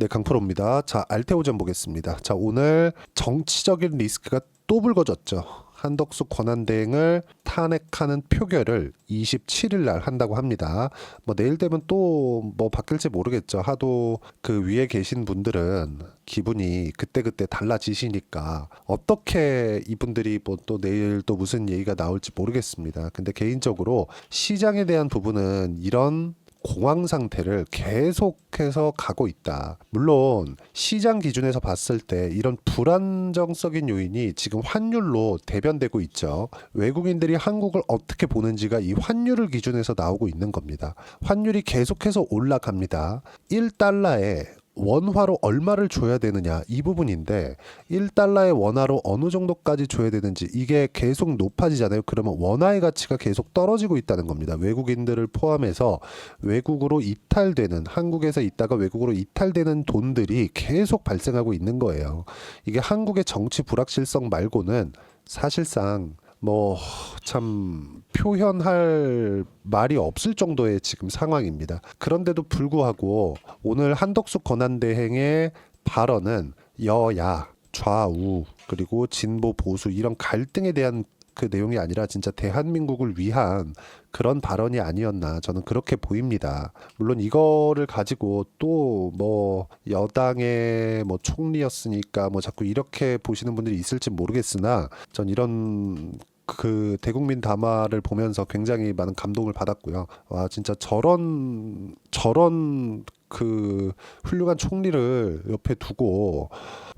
네, 강프로입니다. 자, 알테오전 보겠습니다. 자, 오늘 정치적인 리스크가 또 불거졌죠. 한덕수 권한대행을 탄핵하는 표결을 27일 날 한다고 합니다. 뭐 내일 되면 또 뭐 바뀔지 모르겠죠. 하도 그 위에 계신 분들은 기분이 그때그때 달라지시니까 어떻게 이분들이 뭐 또 내일 또 무슨 얘기가 나올지 모르겠습니다. 근데 개인적으로 시장에 대한 부분은 이런 공황 상태를 계속해서 가고 있다. 물론 시장 기준에서 봤을 때 이런 불안정적인 요인이 지금 환율로 대변되고 있죠. 외국인들이 한국을 어떻게 보는지가 이 환율을 기준해서 나오고 있는 겁니다. 환율이 계속해서 올라갑니다. 1달러에 원화로 얼마를 줘야 되느냐 이 부분인데 1달러의 원화로 어느 정도까지 줘야 되는지 이게 계속 높아지잖아요. 그러면 원화의 가치가 계속 떨어지고 있다는 겁니다. 외국인들을 포함해서 외국으로 이탈되는 한국에서 있다가 외국으로 이탈되는 돈들이 계속 발생하고 있는 거예요. 이게 한국의 정치 불확실성 말고는 사실상 뭐 참 표현할 말이 없을 정도의 지금 상황입니다. 그런데도 불구하고 오늘 한덕수 권한대행의 발언은 여야, 좌우, 그리고 진보, 보수 이런 갈등에 대한 그 내용이 아니라 진짜 대한민국을 위한 그런 발언이 아니었나 저는 그렇게 보입니다. 물론 이거를 가지고 또 뭐 여당의 뭐 총리였으니까 뭐 자꾸 이렇게 보시는 분들이 있을지 모르겠으나 전 이런 그 대국민 담화를 보면서 굉장히 많은 감동을 받았고요. 와 진짜 저런 그 훌륭한 총리를 옆에 두고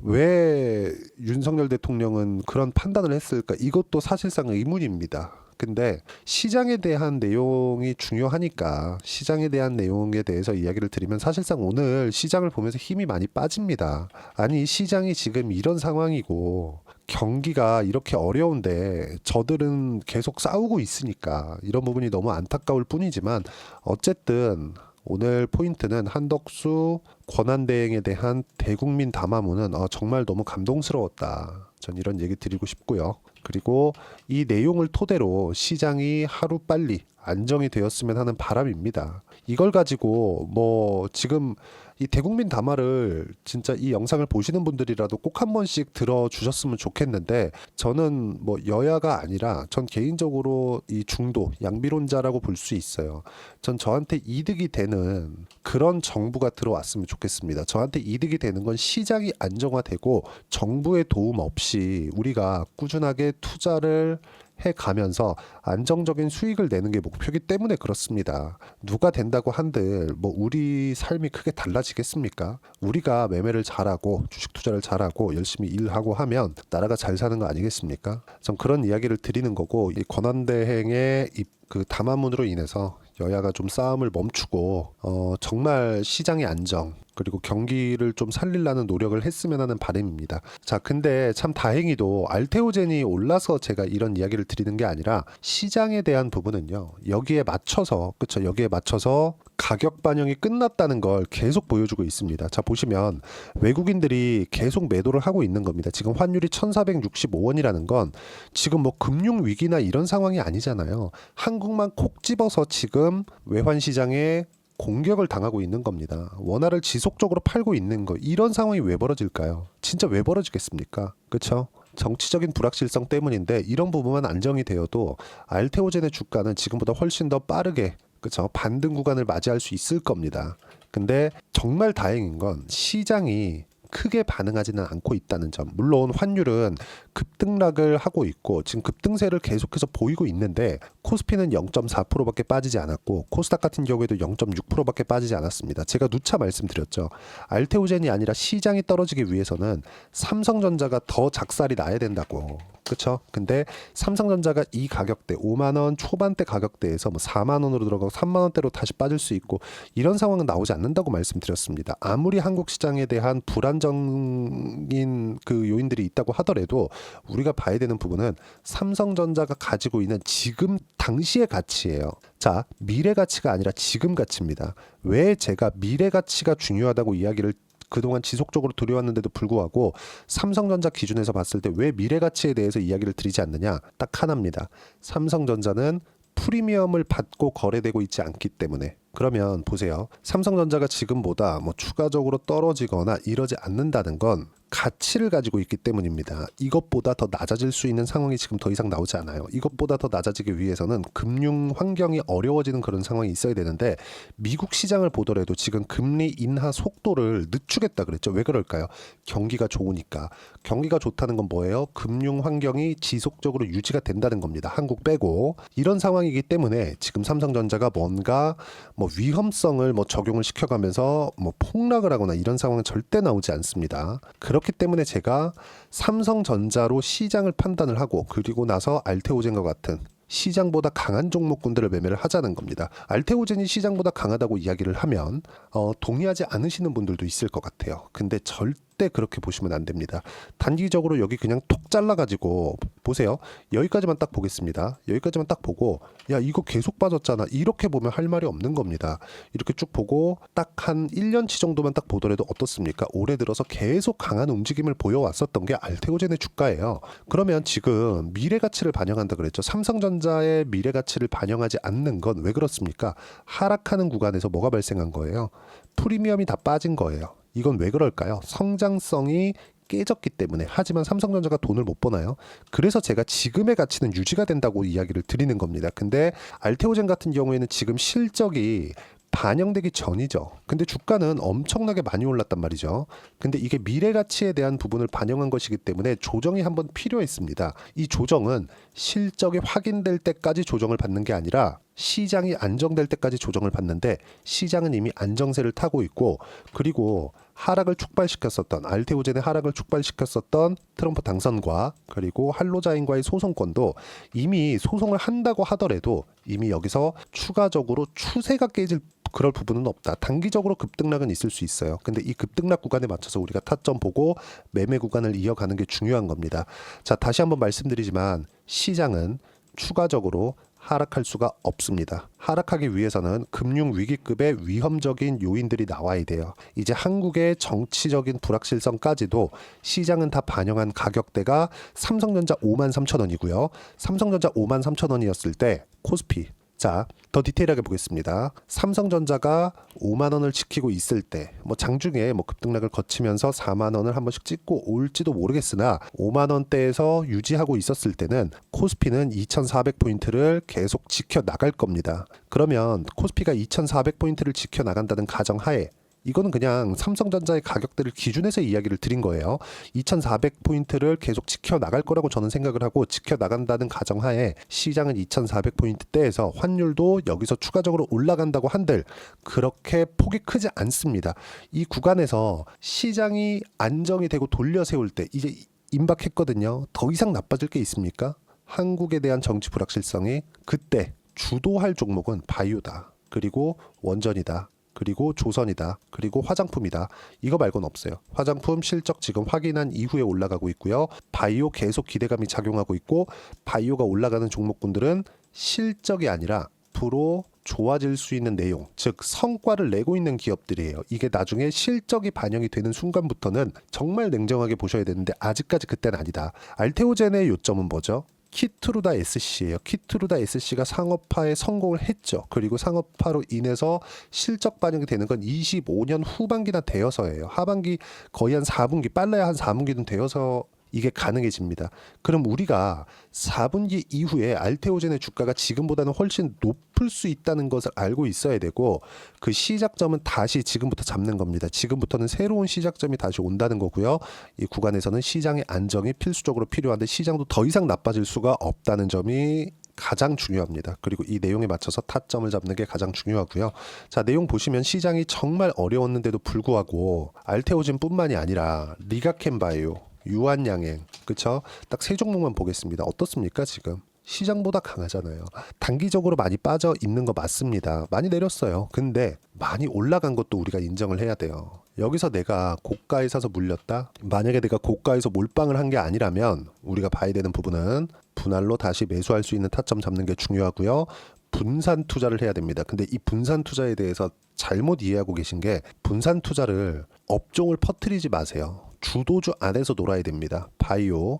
왜 윤석열 대통령은 그런 판단을 했을까? 이것도 사실상 의문입니다. 근데 시장에 대한 내용이 중요하니까 시장에 대한 내용에 대해서 이야기를 드리면 사실상 오늘 시장을 보면서 힘이 많이 빠집니다. 아니 시장이 지금 이런 상황이고 경기가 이렇게 어려운데 저들은 계속 싸우고 있으니까 이런 부분이 너무 안타까울 뿐이지만 어쨌든 오늘 포인트는 한덕수 권한대행에 대한 대국민 담화문은 정말 너무 감동스러웠다. 전 이런 얘기 드리고 싶고요. 그리고 이 내용을 토대로 시장이 하루빨리 안정이 되었으면 하는 바람입니다. 이걸 가지고 뭐 지금 이 대국민 담화를 진짜 이 영상을 보시는 분들이라도 꼭 한 번씩 들어주셨으면 좋겠는데 저는 뭐 여야가 아니라 전 개인적으로 이 중도 양비론자라고 볼 수 있어요. 전 저한테 이득이 되는 그런 정부가 들어왔으면 좋겠습니다. 저한테 이득이 되는 건 시장이 안정화되고 정부의 도움 없이 우리가 꾸준하게 투자를 해가면서 안정적인 수익을 내는 게 목표이기 때문에 그렇습니다. 누가 된다고 한들 뭐 우리 삶이 크게 달라지겠습니까? 우리가 매매를 잘하고 주식 투자를 잘하고 열심히 일하고 하면 나라가 잘 사는 거 아니겠습니까? 전 그런 이야기를 드리는 거고 이 권한대행의 그 담화문으로 인해서 여야가 좀 싸움을 멈추고 정말 시장의 안정 그리고 경기를 좀 살리려는 노력을 했으면 하는 바람입니다. 자, 근데 참 다행히도 알테오젠이 올라서 제가 이런 이야기를 드리는 게 아니라 시장에 대한 부분은요. 여기에 맞춰서 그렇죠. 여기에 맞춰서 가격 반영이 끝났다는 걸 계속 보여주고 있습니다. 자, 보시면 외국인들이 계속 매도를 하고 있는 겁니다. 지금 환율이 1,465원이라는 건 지금 뭐 금융 위기나 이런 상황이 아니잖아요. 한국만 콕 집어서 지금 외환 시장에 공격을 당하고 있는 겁니다. 원화를 지속적으로 팔고 있는 거 이런 상황이 왜 벌어질까요? 진짜 왜 벌어지겠습니까? 그렇죠? 정치적인 불확실성 때문인데 이런 부분만 안정이 되어도 알테오젠의 주가는 지금보다 훨씬 더 빠르게 그렇죠? 반등 구간을 맞이할 수 있을 겁니다. 근데 정말 다행인 건 시장이 크게 반응하지는 않고 있다는 점. 물론 환율은 급등락을 하고 있고 지금 급등세를 계속해서 보이고 있는데 코스피는 0.4%밖에 빠지지 않았고 코스닥 같은 경우에도 0.6%밖에 빠지지 않았습니다. 제가 누차 말씀드렸죠. 알테오젠이 아니라 시장이 떨어지기 위해서는 삼성전자가 더 작살이 나야 된다고. 그렇죠? 근데 삼성전자가 이 가격대 5만 원 초반대 가격대에서 뭐 4만 원으로 들어가고 3만 원대로 다시 빠질 수 있고 이런 상황은 나오지 않는다고 말씀드렸습니다. 아무리 한국 시장에 대한 불안정인 그 요인들이 있다고 하더라도 우리가 봐야 되는 부분은 삼성전자가 가지고 있는 지금 당시의 가치예요. 자, 미래 가치가 아니라 지금 가치입니다. 왜 제가 미래 가치가 중요하다고 이야기를 그동안 지속적으로 들여왔는데도 불구하고 삼성전자 기준에서 봤을 때 왜 미래 가치에 대해서 이야기를 드리지 않느냐? 딱 하나입니다. 삼성전자는 프리미엄을 받고 거래되고 있지 않기 때문에 그러면 보세요. 삼성전자가 지금보다 뭐 추가적으로 떨어지거나 이러지 않는다는 건 가치를 가지고 있기 때문입니다. 이것보다 더 낮아질 수 있는 상황이 지금 더 이상 나오지 않아요. 이것보다 더 낮아지기 위해서는 금융 환경이 어려워지는 그런 상황이 있어야 되는데 미국 시장을 보더라도 지금 금리 인하 속도를 늦추겠다 그랬죠. 왜 그럴까요? 경기가 좋으니까. 경기가 좋다는 건 뭐예요? 금융 환경이 지속적으로 유지가 된다는 겁니다. 한국 빼고. 이런 상황이기 때문에 지금 삼성전자가 뭔가 뭐 위험성을 뭐 적용을 시켜가면서 뭐 폭락을 하거나 이런 상황은 절대 나오지 않습니다. 그렇기 때문에 제가 삼성전자로 시장을 판단을 하고 그리고 나서 알테오젠과 같은 시장보다 강한 종목군들을 매매를 하자는 겁니다. 알테오젠이 시장보다 강하다고 이야기를 하면 동의하지 않으시는 분들도 있을 것 같아요. 근데 절대 그렇게 보시면 안 됩니다. 단기적으로 여기 그냥 톡 잘라가지고 보세요. 여기까지만 딱 보겠습니다. 여기까지만 딱 보고 야 이거 계속 빠졌잖아. 이렇게 보면 할 말이 없는 겁니다. 이렇게 쭉 보고 딱 한 1년치 정도만 딱 보더라도 어떻습니까? 올해 들어서 계속 강한 움직임을 보여왔었던 게 알테오젠의 주가예요. 그러면 지금 미래 가치를 반영한다 그랬죠. 삼성전자의 미래 가치를 반영하지 않는 건 왜 그렇습니까? 하락하는 구간에서 뭐가 발생한 거예요? 프리미엄이 다 빠진 거예요. 이건 왜 그럴까요? 성장성이 깨졌기 때문에. 하지만 삼성전자가 돈을 못 버나요? 그래서 제가 지금의 가치는 유지가 된다고 이야기를 드리는 겁니다. 근데 알테오젠 같은 경우에는 지금 실적이 반영되기 전이죠. 근데 주가는 엄청나게 많이 올랐단 말이죠. 근데 이게 미래 가치에 대한 부분을 반영한 것이기 때문에 조정이 한번 필요했습니다. 이 조정은 실적이 확인될 때까지 조정을 받는 게 아니라 시장이 안정될 때까지 조정을 받는데 시장은 이미 안정세를 타고 있고 그리고 하락을 촉발시켰었던 알테오젠의 하락을 촉발시켰었던 트럼프 당선과 그리고 할로자인과의 소송권도 이미 소송을 한다고 하더라도 이미 여기서 추가적으로 추세가 깨질 그럴 부분은 없다. 단기적으로 급등락은 있을 수 있어요. 근데 이 급등락 구간에 맞춰서 우리가 타점 보고 매매 구간을 이어가는 게 중요한 겁니다. 자, 다시 한번 말씀드리지만 시장은 추가적으로 하락할 수가 없습니다. 하락하기 위해서는 금융위기급의 위험적인 요인들이 나와야 돼요. 이제 한국의 정치적인 불확실성까지도 시장은 다 반영한 가격대가 삼성전자 53,000원이고요. 삼성전자 53,000원이었을 때 코스피 자, 더 디테일하게 보겠습니다. 삼성전자가 5만 원을 지키고 있을 때, 뭐 장중에 뭐 급등락을 거치면서 4만 원을 한 번씩 찍고 올지도 모르겠으나 5만 원대에서 유지하고 있었을 때는 코스피는 2,400포인트를 계속 지켜 나갈 겁니다. 그러면 코스피가 2,400포인트를 지켜 나간다는 가정하에 이거는 그냥 삼성전자의 가격대를 기준해서 이야기를 드린 거예요. 2,400포인트를 계속 지켜나갈 거라고 저는 생각을 하고 지켜나간다는 가정하에 시장은 2,400포인트대에서 환율도 여기서 추가적으로 올라간다고 한들 그렇게 폭이 크지 않습니다. 이 구간에서 시장이 안정이 되고 돌려 세울 때 이제 임박했거든요. 더 이상 나빠질 게 있습니까? 한국에 대한 정치 불확실성이 그때 주도할 종목은 바이오다. 그리고 원전이다. 그리고 조선이다. 그리고 화장품이다. 이거 말고는 없어요. 화장품 실적 지금 확인한 이후에 올라가고 있고요. 바이오 계속 기대감이 작용하고 있고 바이오가 올라가는 종목군들은 실적이 아니라 앞으로 좋아질 수 있는 내용, 즉 성과를 내고 있는 기업들이에요. 이게 나중에 실적이 반영이 되는 순간부터는 정말 냉정하게 보셔야 되는데 아직까지 그때는 아니다. 알테오젠의 요점은 뭐죠? 키트루다 SC예요. 키트루다 SC가 상업화에 성공을 했죠. 그리고 상업화로 인해서 실적 반영이 되는 건 25년 후반기나 되어서예요. 하반기 거의 한 4분기, 빨라야 한 4분기는 되어서 이게 가능해집니다. 그럼 우리가 4분기 이후에 알테오젠의 주가가 지금보다는 훨씬 높을 수 있다는 것을 알고 있어야 되고 그 시작점은 다시 지금부터 잡는 겁니다. 지금부터는 새로운 시작점이 다시 온다는 거고요. 이 구간에서는 시장의 안정이 필수적으로 필요한데 시장도 더 이상 나빠질 수가 없다는 점이 가장 중요합니다. 그리고 이 내용에 맞춰서 타점을 잡는 게 가장 중요하고요. 자, 내용 보시면 시장이 정말 어려웠는데도 불구하고 알테오젠뿐만이 아니라 리가켄바이오 유한양행, 그쵸? 딱 세 종목만 보겠습니다. 어떻습니까 지금? 시장보다 강하잖아요. 단기적으로 많이 빠져 있는 거 맞습니다. 많이 내렸어요. 근데 많이 올라간 것도 우리가 인정을 해야 돼요. 여기서 내가 고가에 사서 물렸다? 만약에 내가 고가에서 몰빵을 한 게 아니라면 우리가 봐야 되는 부분은 분할로 다시 매수할 수 있는 타점 잡는 게 중요하고요. 분산 투자를 해야 됩니다. 근데 이 분산 투자에 대해서 잘못 이해하고 계신 게 분산 투자를 업종을 퍼뜨리지 마세요. 주도주 안에서 놀아야 됩니다. 바이오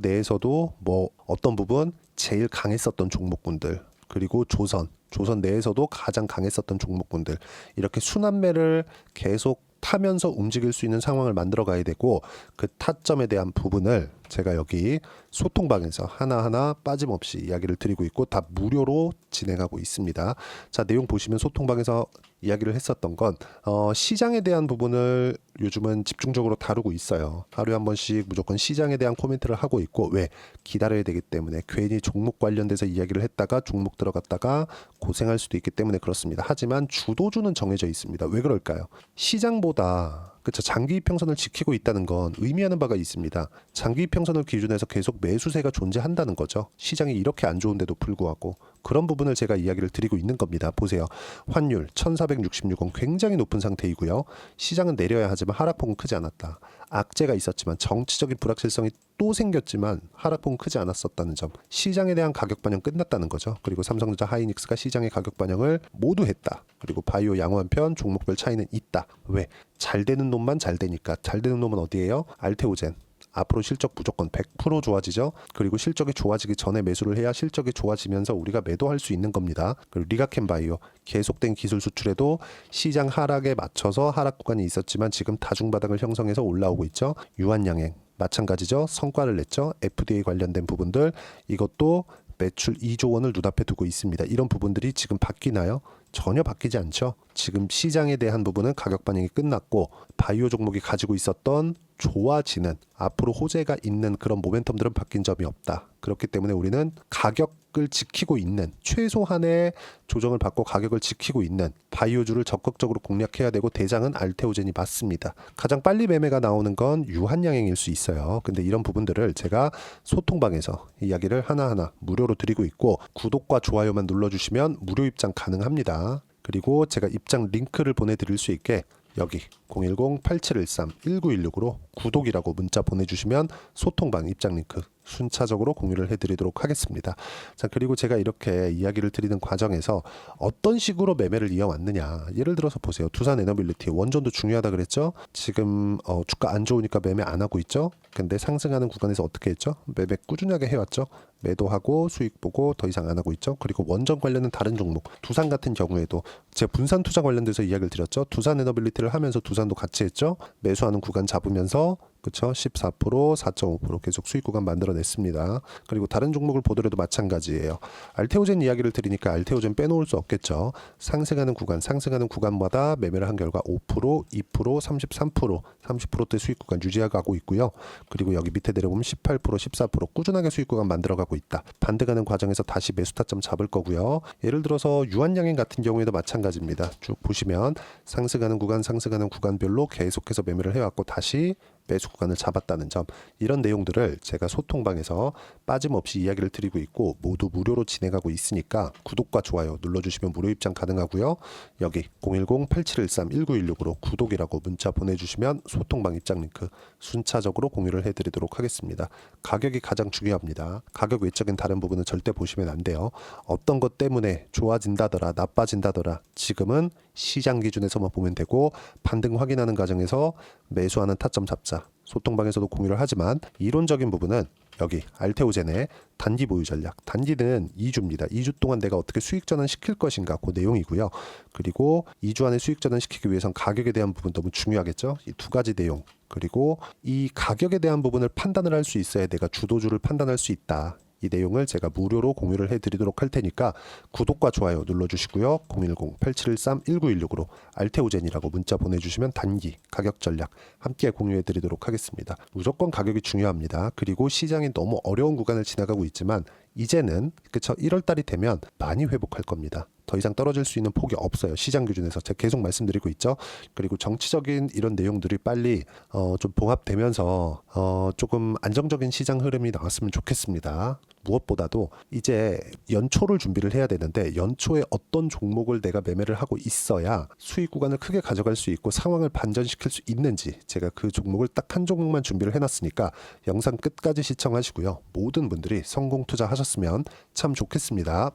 내에서도 뭐 어떤 부분 제일 강했었던 종목군들 그리고 조선 조선 내에서도 가장 강했었던 종목군들 이렇게 순환매를 계속 타면서 움직일 수 있는 상황을 만들어 가야 되고 그 타점에 대한 부분을 제가 여기 소통방에서 하나하나 빠짐없이 이야기를 드리고 있고 다 무료로 진행하고 있습니다. 자, 내용 보시면 소통방에서 이야기를 했었던 건 시장에 대한 부분을 요즘은 집중적으로 다루고 있어요. 하루에 한 번씩 무조건 시장에 대한 코멘트를 하고 있고 왜? 기다려야 되기 때문에 괜히 종목 관련돼서 이야기를 했다가 종목 들어갔다가 고생할 수도 있기 때문에 그렇습니다. 하지만 주도주는 정해져 있습니다. 왜 그럴까요? 시장보다 그렇죠. 장기 이평선을 지키고 있다는 건 의미하는 바가 있습니다. 장기 이평선을 기준해서 계속 매수세가 존재한다는 거죠. 시장이 이렇게 안 좋은데도 불구하고 그런 부분을 제가 이야기를 드리고 있는 겁니다. 보세요. 환율 1466원 굉장히 높은 상태이고요. 시장은 내려야 하지만 하락폭은 크지 않았다. 악재가 있었지만 정치적인 불확실성이 또 생겼지만 하락폭은 크지 않았었다는 점. 시장에 대한 가격 반영 끝났다는 거죠. 그리고 삼성전자 하이닉스가 시장의 가격 반영을 모두 했다. 그리고 바이오 양호한편 종목별 차이는 있다. 왜? 잘 되는 놈만 잘 되니까. 잘 되는 놈은 어디예요? 알테오젠. 앞으로 실적 무조건 100% 좋아지죠. 그리고 실적이 좋아지기 전에 매수를 해야 실적이 좋아지면서 우리가 매도할 수 있는 겁니다. 그리고 리가켄바이오 계속된 기술 수출에도 시장 하락에 맞춰서 하락 구간이 있었지만 지금 다중바닥을 형성해서 올라오고 있죠. 유한양행 마찬가지죠. 성과를 냈죠. FDA 관련된 부분들 이것도 매출 2조 원을 눈앞에 두고 있습니다. 이런 부분들이 지금 바뀌나요? 전혀 바뀌지 않죠. 지금 시장에 대한 부분은 가격 반영이 끝났고 바이오 종목이 가지고 있었던 좋아지는 앞으로 호재가 있는 그런 모멘텀들은 바뀐 점이 없다. 그렇기 때문에 우리는 가격을 지키고 있는 최소한의 조정을 받고 가격을 지키고 있는 바이오주를 적극적으로 공략해야 되고 대장은 알테오젠이 맞습니다. 가장 빨리 매매가 나오는 건 유한양행일 수 있어요. 근데 이런 부분들을 제가 소통방에서 이야기를 하나하나 무료로 드리고 있고 구독과 좋아요만 눌러주시면 무료 입장 가능합니다. 그리고 제가 입장 링크를 보내드릴 수 있게 여기 010-8713-1916으로 구독이라고 문자 보내주시면 소통방 입장 링크 순차적으로 공유를 해드리도록 하겠습니다. 자, 그리고 제가 이렇게 이야기를 드리는 과정에서 어떤 식으로 매매를 이어왔느냐. 예를 들어서 보세요. 두산에너빌리티 원전도 중요하다 그랬죠. 지금 주가 안 좋으니까 매매 안 하고 있죠. 근데 상승하는 구간에서 어떻게 했죠? 매매 꾸준하게 해왔죠. 매도하고 수익 보고 더 이상 안 하고 있죠. 그리고 원전 관련은 다른 종목 두산 같은 경우에도 제가 분산 투자 관련돼서 이야기를 드렸죠. 두산 에너빌리티를 하면서 두산도 같이 했죠. 매수하는 구간 잡으면서 그렇죠. 14%, 4.5% 계속 수익 구간 만들어냈습니다. 그리고 다른 종목을 보더라도 마찬가지예요. 알테오젠 이야기를 드리니까 알테오젠 빼놓을 수 없겠죠. 상승하는 구간마다 매매를 한 결과 5%, 2%, 33%, 30%대 수익 구간 유지하고 있고요. 그리고 여기 밑에 내려보면 18%, 14% 꾸준하게 수익 구간 만들어가고 있다. 반등하는 과정에서 다시 매수 타점 잡을 거고요. 예를 들어서 유한양행 같은 경우에도 마찬가지입니다. 쭉 보시면 상승하는 구간별로 계속해서 매매를 해왔고 다시 매수 구간을 잡았다는 점 이런 내용들을 제가 소통방에서 빠짐없이 이야기를 드리고 있고 모두 무료로 진행하고 있으니까 구독과 좋아요 눌러주시면 무료 입장 가능하고요. 여기 010-8713-1916으로 구독이라고 문자 보내주시면 소통방 입장 링크 순차적으로 공유를 해드리도록 하겠습니다. 가격이 가장 중요합니다. 가격 외적인 다른 부분은 절대 보시면 안 돼요. 어떤 것 때문에 좋아진다더라 나빠진다더라 지금은 시장 기준에서만 보면 되고 반등 확인하는 과정에서 매수하는 타점 잡자 소통방에서도 공유를 하지만 이론적인 부분은 여기 알테오젠의 단기 보유 전략 단기는 2주입니다. 2주 동안 내가 어떻게 수익 전환 시킬 것인가 그 내용이고요. 그리고 2주 안에 수익 전환 시키기 위해선 가격에 대한 부분 너무 중요하겠죠. 이 두 가지 내용 그리고 이 가격에 대한 부분을 판단을 할 수 있어야 내가 주도주를 판단할 수 있다. 이 내용을 제가 무료로 공유를 해드리도록 할 테니까 구독과 좋아요 눌러주시고요. 010-8713-1916으로 알테오젠이라고 문자 보내주시면 단기 가격 전략 함께 공유해드리도록 하겠습니다. 무조건 가격이 중요합니다. 그리고 시장이 너무 어려운 구간을 지나가고 있지만 이제는 그쵸 1월달이 되면 많이 회복할 겁니다. 더 이상 떨어질 수 있는 폭이 없어요. 시장 기준에서 제가 계속 말씀드리고 있죠. 그리고 정치적인 이런 내용들이 빨리 좀 봉합되면서 조금 안정적인 시장 흐름이 나왔으면 좋겠습니다. 무엇보다도 이제 연초를 준비를 해야 되는데 연초에 어떤 종목을 내가 매매를 하고 있어야 수익 구간을 크게 가져갈 수 있고 상황을 반전시킬 수 있는지 제가 그 종목을 딱 한 종목만 준비를 해놨으니까 영상 끝까지 시청하시고요. 모든 분들이 성공 투자하셨으면 참 좋겠습니다.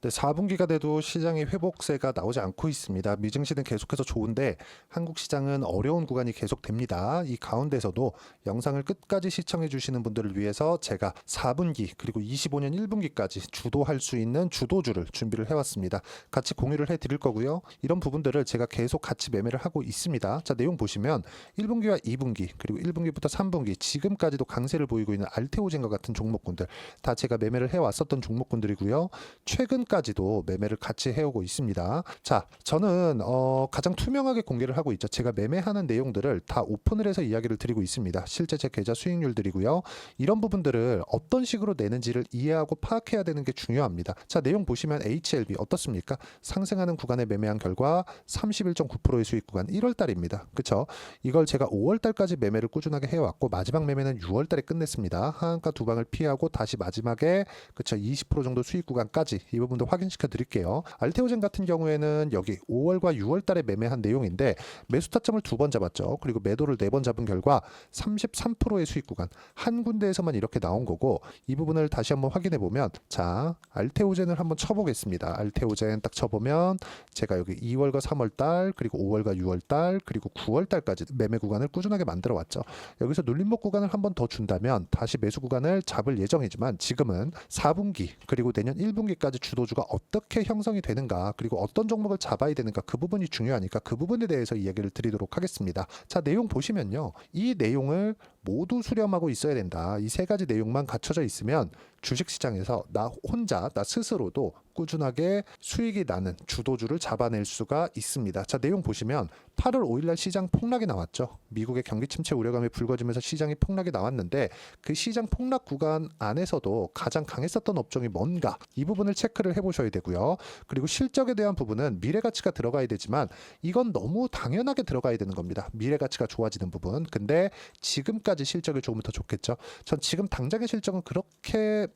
네, 4분기가 돼도 시장의 회복세가 나오지 않고 있습니다. 미증시는 계속해서 좋은데 한국 시장은 어려운 구간이 계속됩니다. 이 가운데서도 영상을 끝까지 시청해 주시는 분들을 위해서 제가 4분기 그리고 25년 1분기까지 주도할 수 있는 주도주를 준비를 해왔습니다. 같이 공유를 해드릴 거고요. 이런 부분들을 제가 계속 같이 매매를 하고 있습니다. 자, 내용 보시면 1분기와 2분기 그리고 1분기부터 3분기 지금까지도 강세를 보이고 있는 알테오젠과 같은 종목군들 다 제가 매매를 해왔었던 종목군들이고요. 최근까지도 매매를 같이 해오고 있습니다. 자, 저는 가장 투명하게 공개를 하고 있죠. 제가 매매하는 내용들을 다 오픈을 해서 이야기를 드리고 있습니다. 실제 제 계좌 수익률들이고요. 이런 부분들을 어떤 식으로 내는지를 이해하고 파악해야 되는 게 중요합니다. 자, 내용 보시면 HLB 어떻습니까? 상승하는 구간에 매매한 결과 31.9%의 수익 구간 1월 달입니다. 그쵸? 이걸 제가 5월 달까지 매매를 꾸준하게 해왔고 마지막 매매는 6월 달에 끝냈습니다. 하한가 두 방을 피하고 다시 마지막에 그쵸 20% 정도 수익 구간까지 이 부분도 확인시켜 드릴게요. 알테오젠 같은 경우에는 여기 5월과 6월 달에 매매한 내용인데 매수 타점을 2번 잡았죠. 그리고 매도를 4번 잡은 결과 33%의 수익 구간 한 군데에서만 이렇게 나온 거고 이 부분을 다시 한번 확인해 보면 자 알테오젠을 한번 쳐보겠습니다. 알테오젠 딱 쳐보면 제가 여기 2월과 3월 달 그리고 5월과 6월 달 그리고 9월 달까지 매매 구간을 꾸준하게 만들어 왔죠. 여기서 눌림목 구간을 한번 더 준다면 다시 매수 구간을 잡을 예정이지만 지금은 4분기 그리고 내년 1분기까지 주도주가 어떻게 형성이 되는가 그리고 어떤 종목을 잡아야 되는가 그 부분이 중요하니까 그 부분에 대해서 이야기를 드리도록 하겠습니다. 자, 내용 보시면요. 이 내용을 모두 수렴하고 있어야 된다. 이 세 가지 내용만 갖춰져 있으면 주식시장에서 나 혼자 나 스스로도 꾸준하게 수익이 나는 주도주를 잡아낼 수가 있습니다. 자, 내용 보시면 8월 5일날 시장 폭락이 나왔죠. 미국의 경기 침체 우려감이 불거지면서 시장이 폭락이 나왔는데 그 시장 폭락 구간 안에서도 가장 강했었던 업종이 뭔가 이 부분을 체크를 해보셔야 되고요. 그리고 실적에 대한 부분은 미래가치가 들어가야 되지만 이건 너무 당연하게 들어가야 되는 겁니다. 미래가치가 좋아지는 부분. 근데 지금까지 실적이 조금 더 좋겠죠. 전 지금 당장의 실적은 그렇게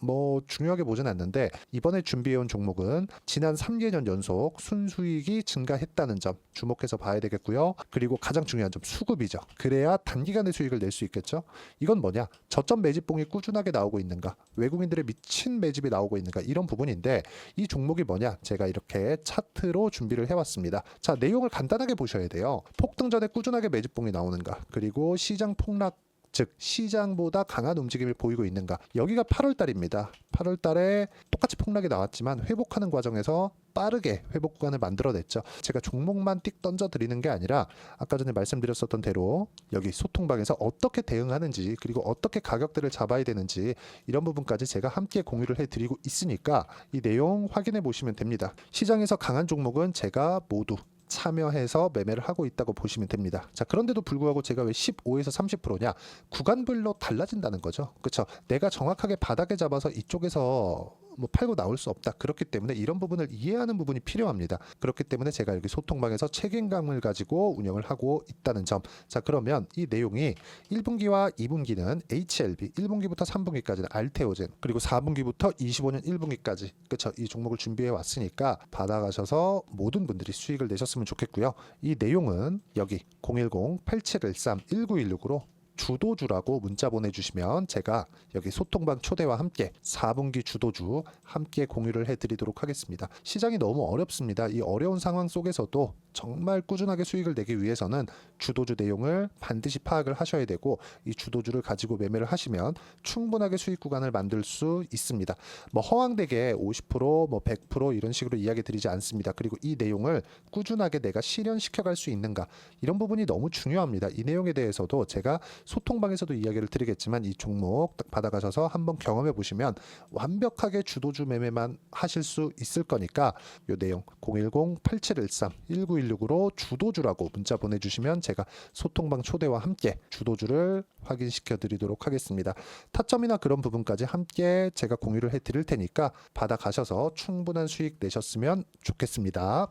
중요하게 보진 않는데 이번에 준비해온 종목은 지난 3개년 연속 순수익이 증가했다는 점 주목해서 봐야 되겠고요. 그리고 가장 중요한 점 수급이죠. 그래야 단기간에 수익을 낼 수 있겠죠. 이건 뭐냐? 저점 매집봉이 꾸준하게 나오고 있는가? 외국인들의 미친 매집이 나오고 있는가? 이런 부분인데 이 종목이 뭐냐? 제가 이렇게 차트로 준비를 해왔습니다. 자, 내용을 간단하게 보셔야 돼요. 폭등 전에 꾸준하게 매집봉이 나오는가? 그리고 시장 폭락 즉 시장보다 강한 움직임을 보이고 있는가. 여기가 8월 달입니다. 8월 달에 똑같이 폭락이 나왔지만 회복하는 과정에서 빠르게 회복 구간을 만들어냈죠. 제가 종목만 띡 던져드리는 게 아니라 아까 전에 말씀드렸었던 대로 여기 소통방에서 어떻게 대응하는지 그리고 어떻게 가격대를 잡아야 되는지 이런 부분까지 제가 함께 공유를 해드리고 있으니까 이 내용 확인해 보시면 됩니다. 시장에서 강한 종목은 제가 모두 참여해서 매매를 하고 있다고 보시면 됩니다. 자, 그런데도 불구하고 제가 왜 15에서 30%냐? 구간별로 달라진다는 거죠. 그렇죠? 내가 정확하게 바닥에 잡아서 이쪽에서 팔고 나올 수 없다. 그렇기 때문에 이런 부분을 이해하는 부분이 필요합니다. 그렇기 때문에 제가 여기 소통방에서 책임감을 가지고 운영을 하고 있다는 점. 자, 그러면 이 내용이 1분기와 2분기는 HLB, 1분기부터 3분기까지는 알테오젠, 그리고 4분기부터 25년 1분기까지 그렇죠? 이 종목을 준비해 왔으니까 받아가셔서 모든 분들이 수익을 내셨으면 좋겠고요. 이 내용은 여기 010-8713-1916으로 주도주라고 문자 보내주시면 제가 여기 소통방 초대와 함께 4분기 주도주 함께 공유를 해드리도록 하겠습니다. 시장이 너무 어렵습니다. 이 어려운 상황 속에서도 정말 꾸준하게 수익을 내기 위해서는 주도주 내용을 반드시 파악을 하셔야 되고 이 주도주를 가지고 매매를 하시면 충분하게 수익 구간을 만들 수 있습니다. 허황되게 50%, 100% 이런 식으로 이야기 드리지 않습니다. 그리고 이 내용을 꾸준하게 내가 실현시켜 갈 수 있는가 이런 부분이 너무 중요합니다. 이 내용에 대해서도 제가 소통방에서도 이야기를 드리겠지만 이 종목 딱 받아가셔서 한번 경험해 보시면 완벽하게 주도주 매매만 하실 수 있을 거니까 이 내용 010-8713-1916으로 주도주라고 문자 보내주시면 제가 소통방 초대와 함께 주도주를 확인시켜 드리도록 하겠습니다. 타점이나 그런 부분까지 함께 제가 공유를 해 드릴 테니까 받아가셔서 충분한 수익 내셨으면 좋겠습니다.